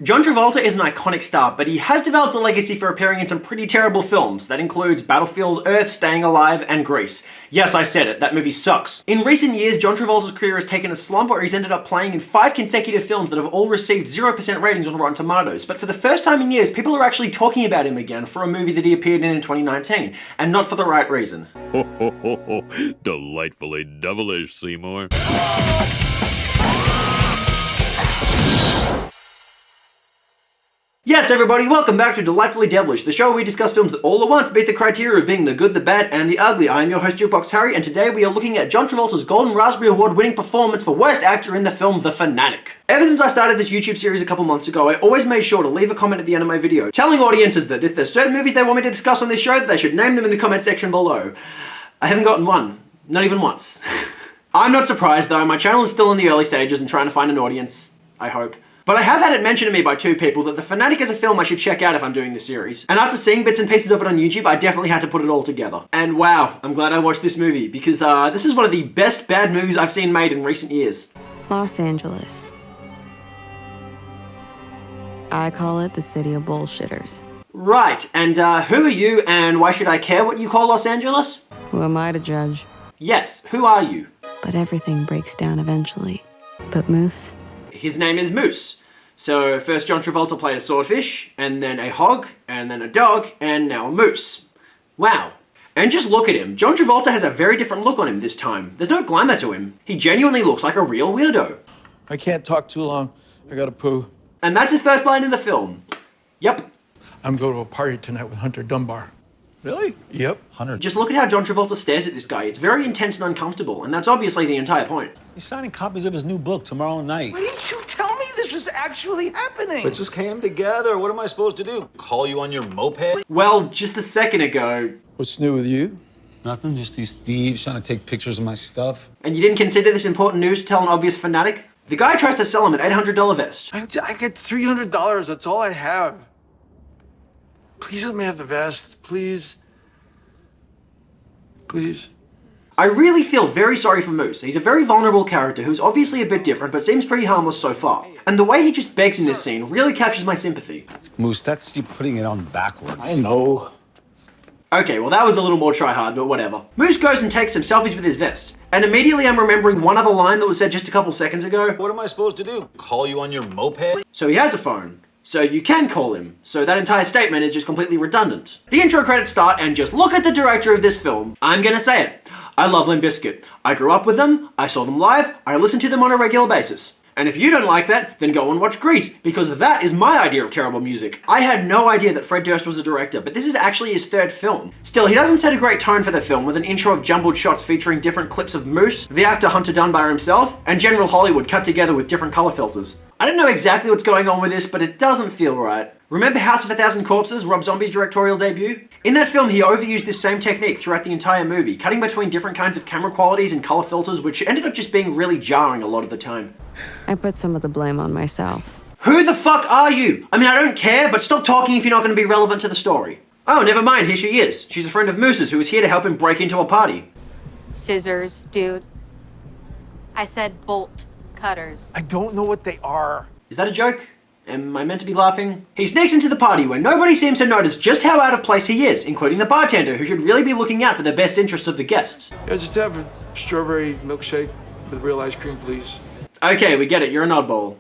John Travolta is an iconic star, but he has developed a legacy for appearing in some pretty terrible films. That includes Battlefield Earth, Staying Alive, and Grease. Yes, I said it, that movie sucks. In recent years, John Travolta's career has taken a slump where he's ended up playing in 5 consecutive films that have all received 0% ratings on Rotten Tomatoes. But for the first time in years, people are actually talking about him again for a movie that he appeared in 2019, and not for the right reason. Ho ho ho ho, delightfully devilish, Seymour. Yes, everybody, welcome back to Delightfully Devilish, the show where we discuss films that all at once meet the criteria of being the good, the bad, and the ugly. I am your host, Jukebox Harry, and today we are looking at John Travolta's Golden Raspberry Award winning performance for Worst Actor in the film The Fanatic. Ever since I started this YouTube series a couple months ago, I always made sure to leave a comment at the end of my video, telling audiences that if there's certain movies they want me to discuss on this show, that they should name them in the comment section below. I haven't gotten one. Not even once. I'm not surprised though, my channel is still in the early stages and trying to find an audience, I hope. But I have had it mentioned to me by 2 people that The Fanatic is a film I should check out if I'm doing this series. And after seeing bits and pieces of it on YouTube, I definitely had to put it all together. And wow, I'm glad I watched this movie, because this is one of the best bad movies I've seen made in recent years. Los Angeles. I call it the city of bullshitters. Right, and who are you, and why should I care what you call Los Angeles? Who am I to judge? Yes, who are you? But everything breaks down eventually. But Moose? His name is Moose. So first John Travolta played a swordfish, and then a hog, and then a dog, and now a moose. Wow. And just look at him. John Travolta has a very different look on him this time. There's no glamour to him. He genuinely looks like a real weirdo. I can't talk too long. I gotta poo. And that's his first line in the film. Yep. I'm going to a party tonight with Hunter Dunbar. Really? Yep. Hunter. Just look at how John Travolta stares at this guy. It's very intense and uncomfortable, and that's obviously the entire point. He's signing copies of his new book tomorrow night. Why didn't you tell me this was actually happening? It just came together. What am I supposed to do? Call you on your moped? Well, just a second ago. What's new with you? Nothing, just these thieves trying to take pictures of my stuff. And you didn't consider this important news to tell an obvious fanatic? The guy tries to sell him an $800 vest. I get $300. That's all I have. Please let me have the vest, please. Please. I really feel very sorry for Moose. He's a very vulnerable character who's obviously a bit different, but seems pretty harmless so far. And the way he just begs in this scene really captures my sympathy. Moose, that's you putting it on backwards. I know. Okay, well that was a little more try-hard, but whatever. Moose goes and takes some selfies with his vest. And immediately I'm remembering one other line that was said just a couple seconds ago. What am I supposed to do? Call you on your moped? So he has a phone. So you can call him. So that entire statement is just completely redundant. The intro credits start and just look at the director of this film. I'm gonna say it. I love Limp Bizkit. I grew up with them, I saw them live, I listen to them on a regular basis. And if you don't like that, then go and watch Grease, because that is my idea of terrible music. I had no idea that Fred Durst was a director, but this is actually his 3rd film. Still, he doesn't set a great tone for the film with an intro of jumbled shots featuring different clips of Moose, the actor Hunter Dunbar himself, and General Hollywood cut together with different color filters. I don't know exactly what's going on with this, but it doesn't feel right. Remember House of a Thousand Corpses, Rob Zombie's directorial debut? In that film, he overused this same technique throughout the entire movie, cutting between different kinds of camera qualities and color filters, which ended up just being really jarring a lot of the time. I put some of the blame on myself. Who the fuck are you? I mean, I don't care, but stop talking if you're not going to be relevant to the story. Oh, never mind, here she is. She's a friend of Moose's who was here to help him break into a party. Scissors, dude. I said bolt cutters. I don't know what they are. Is that a joke? Am I meant to be laughing? He sneaks into the party where nobody seems to notice just how out of place he is, including the bartender, who should really be looking out for the best interests of the guests. Yeah, just have a strawberry milkshake with real ice cream, please. Okay, we get it, you're an oddball.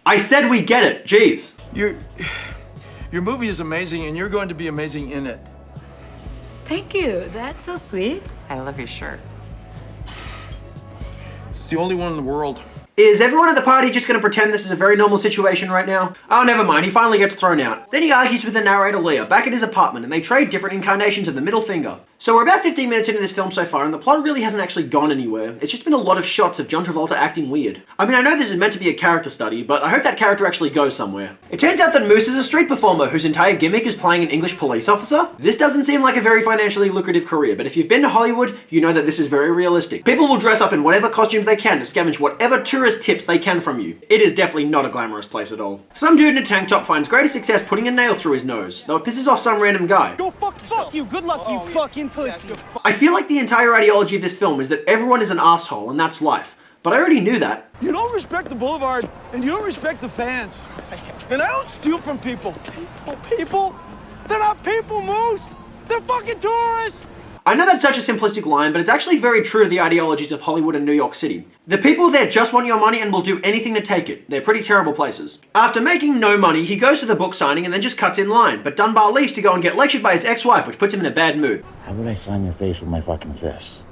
I said we get it, jeez. Your movie is amazing, and you're going to be amazing in it. Thank you. That's so sweet. I love your shirt. It's the only one in the world. Is everyone at the party just going to pretend this is a very normal situation right now? Oh, never mind, he finally gets thrown out. Then he argues with the narrator Leah back at his apartment, and they trade different incarnations of the middle finger. So we're about 15 minutes into this film so far, and the plot really hasn't actually gone anywhere. It's just been a lot of shots of John Travolta acting weird. I mean, I know this is meant to be a character study, but I hope that character actually goes somewhere. It turns out that Moose is a street performer whose entire gimmick is playing an English police officer. This doesn't seem like a very financially lucrative career, but if you've been to Hollywood, you know that this is very realistic. People will dress up in whatever costumes they can to scavenge whatever tourist tips they can from you. It is definitely not a glamorous place at all. Some dude in a tank top finds greater success putting a nail through his nose, though it pisses off some random guy. Go fuck you, good luck, you fucking pussy. I feel like the entire ideology of this film is that everyone is an asshole and that's life. but I already knew that. You don't respect the boulevard, and you don't respect the fans. And I don't steal from people. People? They're not people, Moose! They're fucking tourists! I know that's such a simplistic line, but it's actually very true to the ideologies of Hollywood and New York City. The people there just want your money and will do anything to take it. They're pretty terrible places. After making no money, he goes to the book signing and then just cuts in line, but Dunbar leaves to go and get lectured by his ex-wife, which puts him in a bad mood. How would I sign your face with my fucking fists?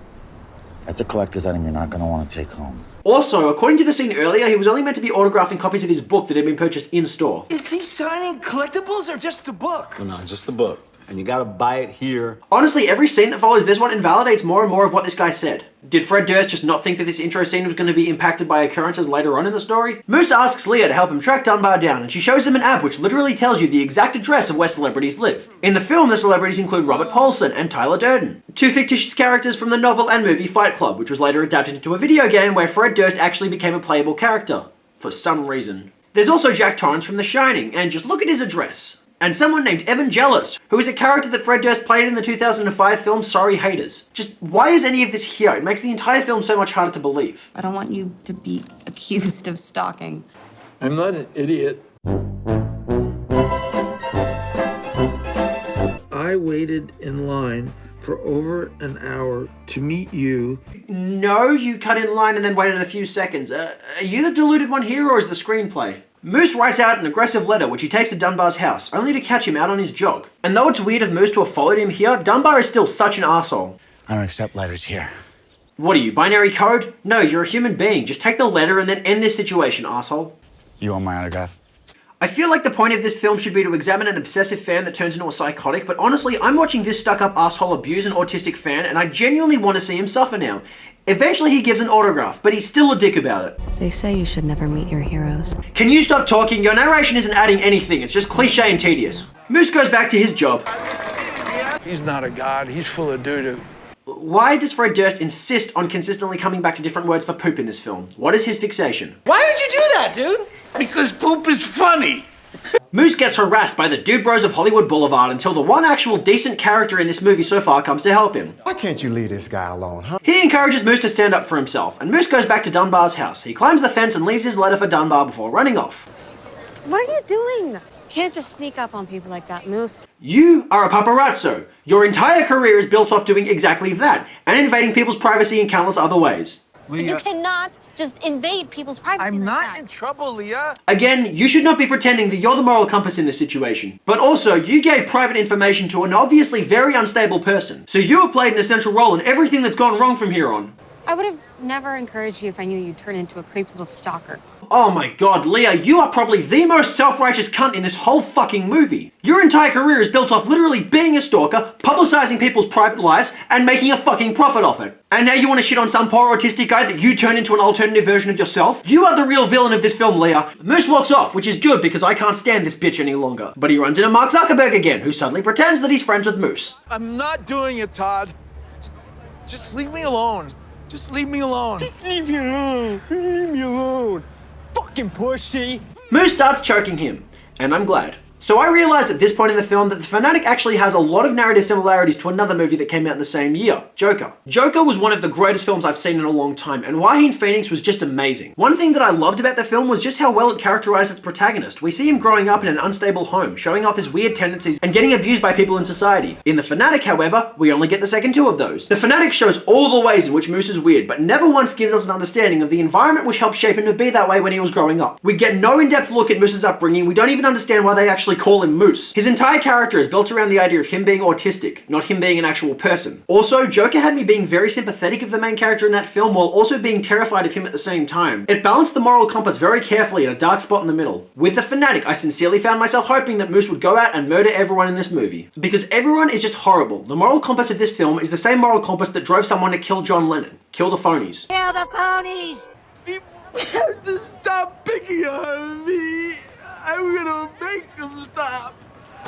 That's a collector's item you're not gonna want to take home. Also, according to the scene earlier, he was only meant to be autographing copies of his book that had been purchased in-store. Is he signing collectibles or just the book? No, just the book. And you gotta buy it here. Honestly, every scene that follows this one invalidates more and more of what this guy said. Did Fred Durst just not think that this intro scene was going to be impacted by occurrences later on in the story? Moose asks Leah to help him track Dunbar down, and she shows him an app which literally tells you the exact address of where celebrities live. In the film, the celebrities include Robert Paulson and Tyler Durden, two fictitious characters from the novel and movie Fight Club, which was later adapted into a video game where Fred Durst actually became a playable character. For some reason. There's also Jack Torrance from The Shining, and just look at his address. And someone named Evan Jealous, who is a character that Fred Durst played in the 2005 film Sorry Haters. Just, why is any of this here? It makes the entire film so much harder to believe. I don't want you to be accused of stalking. I'm not an idiot. I waited in line for over an hour to meet you. No, you cut in line and then waited a few seconds. Are you the deluded one here, or is the screenplay? Moose writes out an aggressive letter which he takes to Dunbar's house, only to catch him out on his jog. And though it's weird of Moose to have followed him here, Dunbar is still such an arsehole. I don't accept letters here. What are you, binary code? No, you're a human being. Just take the letter and then end this situation, arsehole. You want my autograph? I feel like the point of this film should be to examine an obsessive fan that turns into a psychotic, but honestly, I'm watching this stuck-up asshole abuse an autistic fan, and I genuinely want to see him suffer now. Eventually he gives an autograph, but he's still a dick about it. They say you should never meet your heroes. Can you stop talking? Your narration isn't adding anything, it's just cliche and tedious. Moose goes back to his job. He's not a god. He's full of doo-doo. Why does Fred Durst insist on consistently coming back to different words for poop in this film? What is his fixation? Why would you do that, dude? Because poop is funny. Moose gets harassed by the dude bros of Hollywood Boulevard until the one actual decent character in this movie so far comes to help him. Why can't you leave this guy alone, huh? He encourages Moose to stand up for himself, and Moose goes back to Dunbar's house. He climbs the fence and leaves his letter for Dunbar before running off. What are you doing? You can't just sneak up on people like that, Moose. You are a paparazzo. Your entire career is built off doing exactly that, and invading people's privacy in countless other ways. You cannot just invade people's privacy. I'm like not that. in trouble, Leah. Again, you should not be pretending that you're the moral compass in this situation. But also, you gave private information to an obviously very unstable person. So you have played an essential role in everything that's gone wrong from here on. I would have never encouraged you if I knew you'd turn into a creepy little stalker. Oh my god, Leah, you are probably the most self-righteous cunt in this whole fucking movie. Your entire career is built off literally being a stalker, publicizing people's private lives, and making a fucking profit off it. And now you want to shit on some poor autistic guy that you turn into an alternative version of yourself? You are the real villain of this film, Leah. Moose walks off, which is good because I can't stand this bitch any longer. But he runs into Mark Zuckerberg again, who suddenly pretends that he's friends with Moose. I'm not doing it, Todd. Just leave me alone. Just leave me alone. Just leave me alone. Leave me alone. Fucking pussy. Moose starts choking him, and I'm glad. So I realized at this point in the film that The Fanatic actually has a lot of narrative similarities to another movie that came out in the same year, Joker. Joker was one of the greatest films I've seen in a long time, and Joaquin Phoenix was just amazing. One thing that I loved about the film was just how well it characterized its protagonist. We see him growing up in an unstable home, showing off his weird tendencies and getting abused by people in society. In The Fanatic, however, we only get the second two of those. The Fanatic shows all the ways in which Moose is weird, but never once gives us an understanding of the environment which helped shape him to be that way when he was growing up. We get no in-depth look at Moose's upbringing, we don't even understand why they actually call him Moose. His entire character is built around the idea of him being autistic, not him being an actual person. Also, Joker had me being very sympathetic of the main character in that film while also being terrified of him at the same time. It balanced the moral compass very carefully at a dark spot in the middle. With The Fanatic, I sincerely found myself hoping that Moose would go out and murder everyone in this movie. Because everyone is just horrible. The moral compass of this film is the same moral compass that drove someone to kill John Lennon. Kill the phonies. Kill the ponies! People have to stop picking on me. I'm gonna make them stop.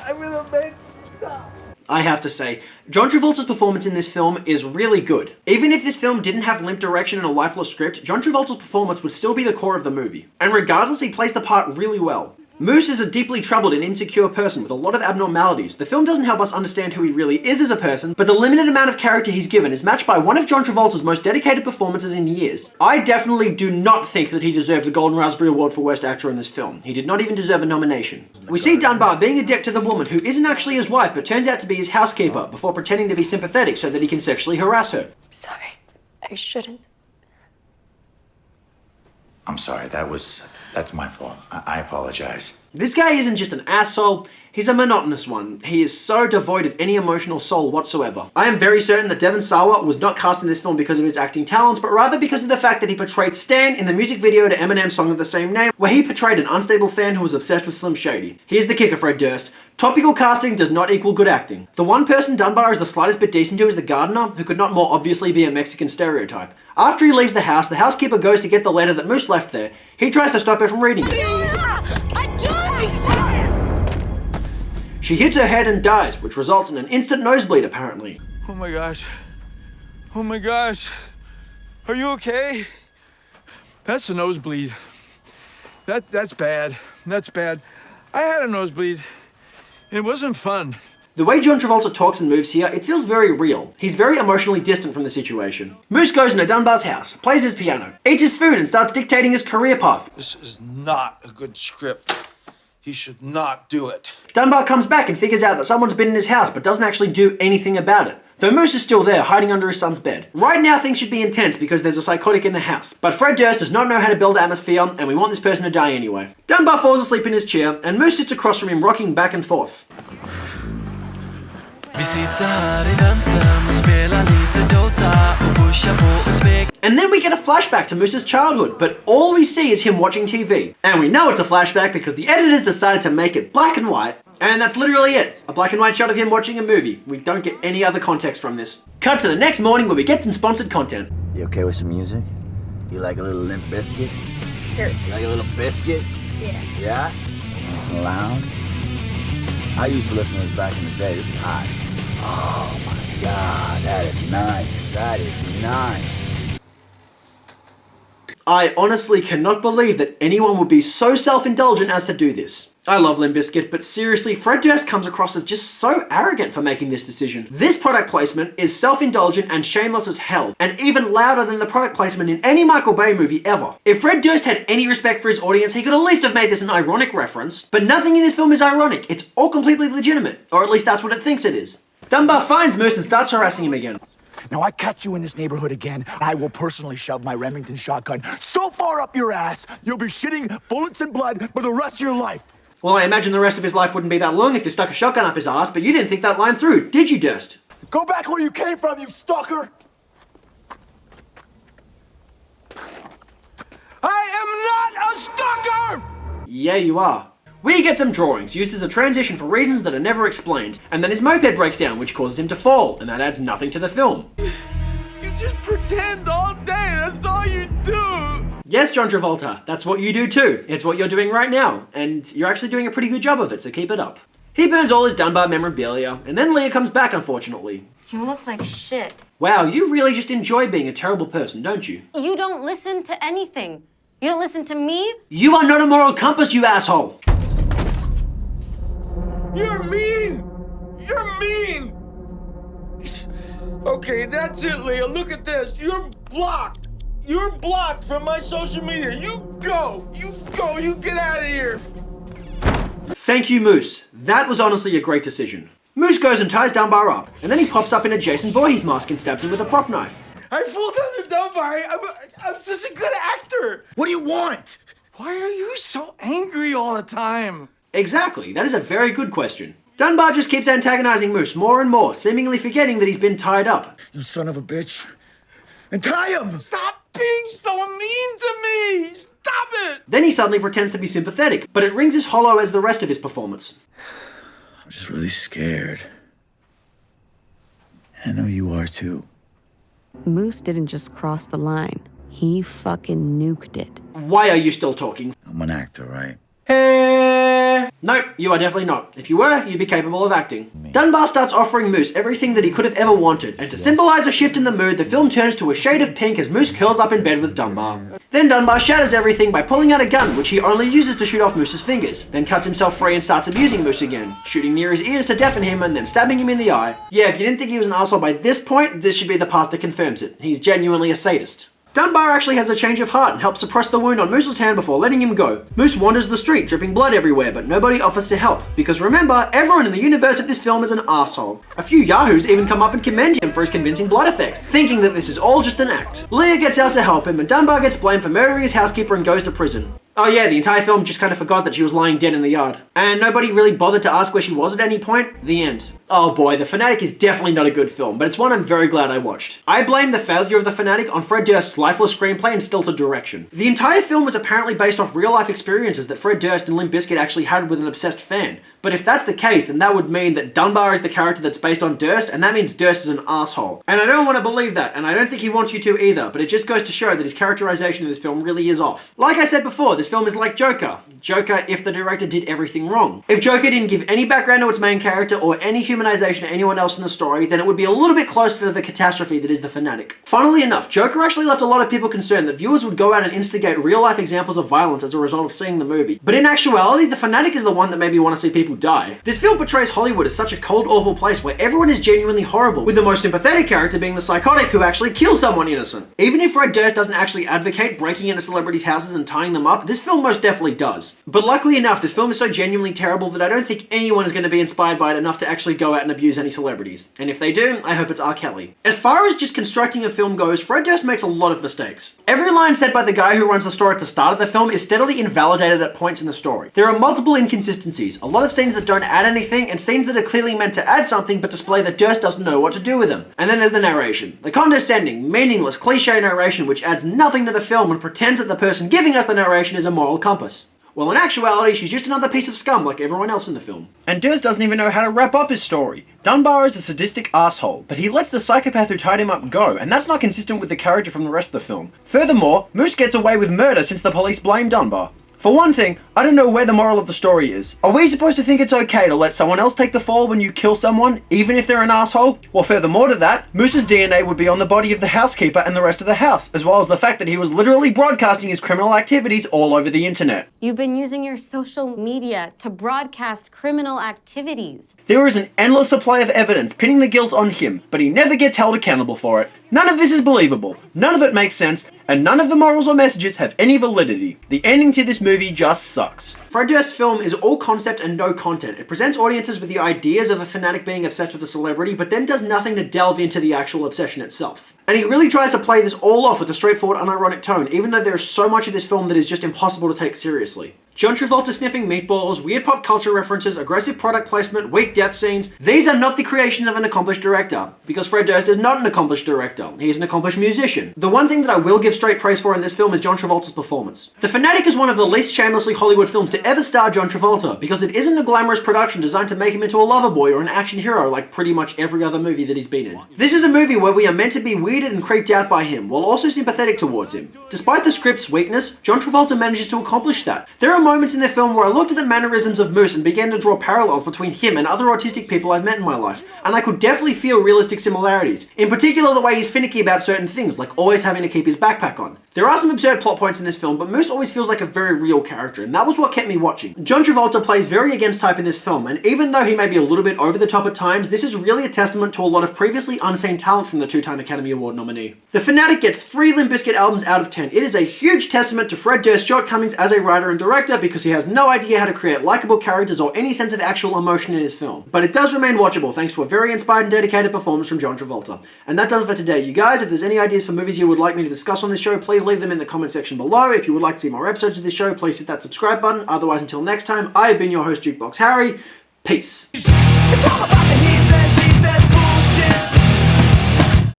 I'm gonna make them stop. I have to say, John Travolta's performance in this film is really good. Even if this film didn't have limp direction and a lifeless script, John Travolta's performance would still be the core of the movie. And regardless, he plays the part really well. Moose is a deeply troubled and insecure person with a lot of abnormalities. The film doesn't help us understand who he really is as a person, but the limited amount of character he's given is matched by one of John Travolta's most dedicated performances in years. I definitely do not think that he deserved the Golden Raspberry Award for Worst Actor in this film. He did not even deserve a nomination. We see Dunbar being a dick to the woman who isn't actually his wife but turns out to be his housekeeper before pretending to be sympathetic so that he can sexually harass her. Sorry, I shouldn't. I'm sorry, that's my fault. I apologize. This guy isn't just an asshole, he's a monotonous one. He is so devoid of any emotional soul whatsoever. I am very certain that Devon Sawa was not cast in this film because of his acting talents, but rather because of the fact that he portrayed Stan in the music video to Eminem's song of the same name, where he portrayed an unstable fan who was obsessed with Slim Shady. Here's the kicker, Fred Durst. Topical casting does not equal good acting. The one person Dunbar is the slightest bit decent to is the gardener, who could not more obviously be a Mexican stereotype. After he leaves the housekeeper goes to get the letter that Moose left there. He tries to stop her from reading it. She hits her head and dies, which results in an instant nosebleed apparently. Oh my gosh. Oh my gosh. Are you okay? That's a nosebleed. That's bad. That's bad. I had a nosebleed. It wasn't fun. The way John Travolta talks and moves here, it feels very real. He's very emotionally distant from the situation. Moose goes into Dunbar's house, plays his piano, eats his food and starts dictating his career path. This is not a good script. He should not do it. Dunbar comes back and figures out that someone's been in his house but doesn't actually do anything about it. Though Moose is still there, hiding under his son's bed. Right now things should be intense because there's a psychotic in the house. But Fred Durst does not know how to build atmosphere and we want this person to die anyway. Dunbar falls asleep in his chair and Moose sits across from him rocking back and forth. And then we get a flashback to Moose's childhood, but all we see is him watching TV. And we know it's a flashback because the editors decided to make it black and white, and that's literally it. A black and white shot of him watching a movie. We don't get any other context from this. Cut to the next morning where we get some sponsored content. You okay with some music? You like a little Limp Bizkit? Sure. You like a little biscuit? Yeah. Yeah? Nice and loud? I used to listen to this back in the day. This is hot. Oh my God, that is nice. That is nice. I honestly cannot believe that anyone would be so self-indulgent as to do this. I love Limp Bizkit, but seriously, Fred Durst comes across as just so arrogant for making this decision. This product placement is self-indulgent and shameless as hell, and even louder than the product placement in any Michael Bay movie ever. If Fred Durst had any respect for his audience, he could at least have made this an ironic reference, but nothing in this film is ironic. It's all completely legitimate, or at least that's what it thinks it is. Dunbar finds Moose and starts harassing him again. Now, I catch you in this neighborhood again, I will personally shove my Remington shotgun so far up your ass, you'll be shitting bullets and blood for the rest of your life. Well, I imagine the rest of his life wouldn't be that long if you stuck a shotgun up his ass, but you didn't think that line through, did you, Durst? Go back where you came from, you stalker! I am not a stalker! Yeah, you are. We get some drawings, used as a transition for reasons that are never explained, and then his moped breaks down, which causes him to fall, and that adds nothing to the film. You just pretend all day, that's all you do! Yes, John Travolta, that's what you do too. It's what you're doing right now, and you're actually doing a pretty good job of it, so keep it up. He burns all his Dunbar memorabilia, and then Leah comes back, unfortunately. You look like shit. Wow, you really just enjoy being a terrible person, don't you? You don't listen to anything. You don't listen to me. You are not a moral compass, you asshole! You're mean! You're mean! Okay, that's it, Leah. Look at this. You're blocked. You're blocked from my social media. You go. You go. You get out of here. Thank you, Moose. That was honestly a great decision. Moose goes and ties Dunbar up, and then he pops up in a Jason Voorhees mask and stabs him with a prop knife. I fooled under Dunbar. I'm such a good actor. What do you want? Why are you so angry all the time? Exactly, that is a very good question. Dunbar just keeps antagonizing Moose more and more, seemingly forgetting that he's been tied up. You son of a bitch. And tie him! Stop being so mean to me! Stop it! Then he suddenly pretends to be sympathetic, but it rings as hollow as the rest of his performance. I'm just really scared. I know you are too. Moose didn't just cross the line. He fucking nuked it. Why are you still talking? I'm an actor, right? Nope, you are definitely not. If you were, you'd be capable of acting. Dunbar starts offering Moose everything that he could have ever wanted, and to symbolize a shift in the mood, the film turns to a shade of pink as Moose curls up in bed with Dunbar. Then Dunbar shatters everything by pulling out a gun, which he only uses to shoot off Moose's fingers, then cuts himself free and starts abusing Moose again, shooting near his ears to deafen him and then stabbing him in the eye. Yeah, if you didn't think he was an asshole by this point, this should be the part that confirms it. He's genuinely a sadist. Dunbar actually has a change of heart and helps suppress the wound on Moose's hand before letting him go. Moose wanders the street, dripping blood everywhere, but nobody offers to help. Because remember, everyone in the universe of this film is an asshole. A few yahoos even come up and commend him for his convincing blood effects, thinking that this is all just an act. Leah gets out to help him, and Dunbar gets blamed for murdering his housekeeper and goes to prison. Oh yeah, the entire film just kind of forgot that she was lying dead in the yard. And nobody really bothered to ask where she was at any point. The end. Oh boy, The Fanatic is definitely not a good film, but it's one I'm very glad I watched. I blame the failure of The Fanatic on Fred Durst's lifeless screenplay and stilted direction. The entire film was apparently based off real-life experiences that Fred Durst and Limp Bizkit actually had with an obsessed fan. But if that's the case, then that would mean that Dunbar is the character that's based on Durst, and that means Durst is an asshole. And I don't want to believe that, and I don't think he wants you to either, but it just goes to show that his characterization in this film really is off. Like I said before, this film is like Joker. Joker if the director did everything wrong. If Joker didn't give any background to its main character or any humanization to anyone else in the story, then it would be a little bit closer to the catastrophe that is The Fanatic. Funnily enough, Joker actually left a lot of people concerned that viewers would go out and instigate real-life examples of violence as a result of seeing the movie. But in actuality, The Fanatic is the one that made me want to see people die. This film portrays Hollywood as such a cold, awful place where everyone is genuinely horrible, with the most sympathetic character being the psychotic who actually kills someone innocent. Even if Fred Durst doesn't actually advocate breaking into celebrities' houses and tying them up, this film most definitely does. But luckily enough, this film is so genuinely terrible that I don't think anyone is going to be inspired by it enough to actually go out and abuse any celebrities. And if they do, I hope it's R. Kelly. As far as just constructing a film goes, Fred Durst makes a lot of mistakes. Every line said by the guy who runs the store at the start of the film is steadily invalidated at points in the story. There are multiple inconsistencies, a lot of scenes that don't add anything, and scenes that are clearly meant to add something but display that Durst doesn't know what to do with them. And then there's the narration. The condescending, meaningless, cliche narration which adds nothing to the film and pretends that the person giving us the narration is a moral compass. Well, in actuality, she's just another piece of scum like everyone else in the film. And Durst doesn't even know how to wrap up his story. Dunbar is a sadistic asshole, but he lets the psychopath who tied him up go, and that's not consistent with the character from the rest of the film. Furthermore, Moose gets away with murder since the police blame Dunbar. For one thing, I don't know where the moral of the story is. Are we supposed to think it's okay to let someone else take the fall when you kill someone, even if they're an asshole? Well, furthermore to that, Moose's DNA would be on the body of the housekeeper and the rest of the house, as well as the fact that he was literally broadcasting his criminal activities all over the internet. You've been using your social media to broadcast criminal activities. There is an endless supply of evidence pinning the guilt on him, but he never gets held accountable for it. None of this is believable, none of it makes sense, and none of the morals or messages have any validity. The ending to this movie just sucks. Fred Durst's film is all concept and no content. It presents audiences with the ideas of a fanatic being obsessed with a celebrity, but then does nothing to delve into the actual obsession itself. And he really tries to play this all off with a straightforward, unironic tone, even though there is so much of this film that is just impossible to take seriously. John Travolta sniffing meatballs, weird pop culture references, aggressive product placement, weak death scenes. These are not the creations of an accomplished director, because Fred Durst is not an accomplished director. He is an accomplished musician. The one thing that I will give straight praise for in this film is John Travolta's performance. The Fanatic is one of the least shamelessly Hollywood films to ever star John Travolta, because it isn't a glamorous production designed to make him into a lover boy or an action hero like pretty much every other movie that he's been in. This is a movie where we are meant to be weirded and creeped out by him, while also sympathetic towards him. Despite the script's weakness, John Travolta manages to accomplish that. There are moments in the film where I looked at the mannerisms of Moose and began to draw parallels between him and other autistic people I've met in my life, and I could definitely feel realistic similarities. In particular, the way he's finicky about certain things, like always having to keep his backpack on. There are some absurd plot points in this film, but Moose always feels like a very real character, and that was what kept me watching. John Travolta plays very against type in this film, and even though he may be a little bit over the top at times, this is really a testament to a lot of previously unseen talent from the two-time Academy Award nominee. The Fanatic gets 3 Limp Bizkit albums out of 10. It is a huge testament to Fred Durst's shortcomings as a writer and director, because he has no idea how to create likable characters or any sense of actual emotion in his film. But it does remain watchable thanks to a very inspired and dedicated performance from John Travolta. And that does it for today. You guys, if there's any ideas for movies you would like me to discuss on this show, please leave them in the comment section below. If you would like to see more episodes of this show, please hit that subscribe button. Otherwise, until next time, I have been your host, Jukebox Harry. Peace. It's all about the he says,